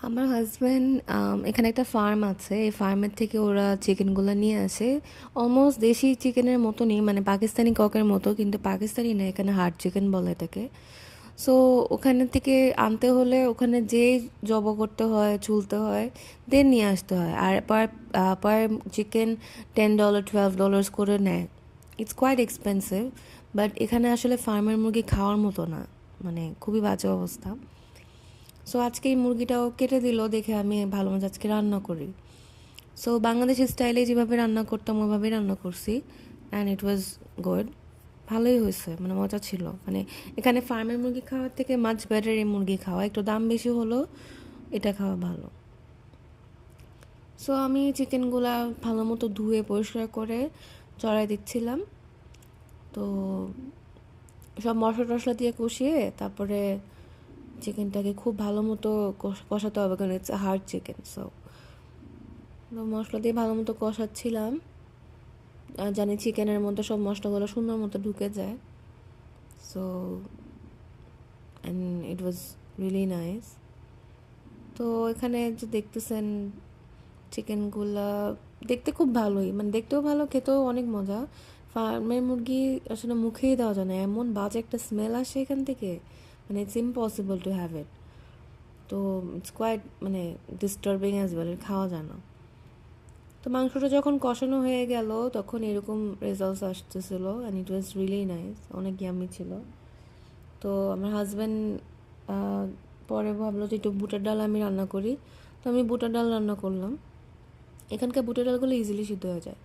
আমার হাজব্যান্ড এখানে একটা ফার্ম আছে। এই ফার্মের থেকে ওরা চিকেনগুলো নিয়ে আসে। অলমোস্ট দেশি চিকেনের মতনই, মানে পাকিস্তানি ককের মতো, কিন্তু পাকিস্তানি না, এখানে হার্ড চিকেন বলে এটাকে। সো ওখানে থেকে আনতে হলে ওখানে যেই জব করতে হয়, চুলতে হয়, দেন নিয়ে আসতে হয়। আর পার পার চিকেন $10 $12 করে নেয়। It's quite expensive. বাট এখানে আসলে ফার্মের মুরগি খাওয়ার মতো না, মানে খুবই বাজে অবস্থা। সো আজকে এই মুরগিটাও কেটে দিল দেখে আমি ভালো মতো আজকে রান্না করি। সো বাংলাদেশের স্টাইলে যেভাবে রান্না করতাম ওইভাবেই রান্না করছি, অ্যান্ড ইট ওয়াজ গুড। ভালোই হয়েছে, মানে মজা ছিল। মানে এখানে ফার্মের মুরগি খাওয়ার থেকে মাছ বেটার এই মুরগি খাওয়া, একটু দাম বেশি হলো, এটা খাওয়া ভালো। সো আমি চিকেনগুলা ভালো মতো ধুয়ে পরিষ্কার করে চড়াই দিচ্ছিলাম। তো সব মশলা টশলা দিয়ে কষিয়ে তারপরে চিকেনটাকে খুব ভালো মতো কষাতে হবে, কারণ ইটস হার্ড চিকেন। সো মশলা দিয়ে ভালো মতো কষাচ্ছিলাম, আর জানি চিকেনের মধ্যে সব মশলাগুলো সুন্দর মতো ঢুকে যায়। So and it was really nice. তো এখানে যে দেখতেছেন চিকেনগুলা দেখতে খুব ভালোই, মানে দেখতেও ভালো, খেতেও অনেক মজা। ফার্মের মুরগি আসলে মুখেই দেওয়া যায় না, এমন বাজে একটা স্মেল আসে এখান থেকে, মানে it's impossible to have it. তো ইটস কোয়াইট মানে ডিস্টার্বিং অ্যাজ ওয়েল, খাওয়া যায় না। তো মাংসটা যখন কষানো হয়ে গেল তখন এরকম রেজাল্টস আসতেছিল, and it was really nice, অনেক ইয়ামি ছিল। তো আমার হাজব্যান্ড পরে ভাবলো যে একটু বুটের ডাল আমি রান্না করি, তো আমি বুটের ডাল রান্না করলাম। এখানকার বুটের ডালগুলো ইজিলি সিদ্ধ হয়ে যায়।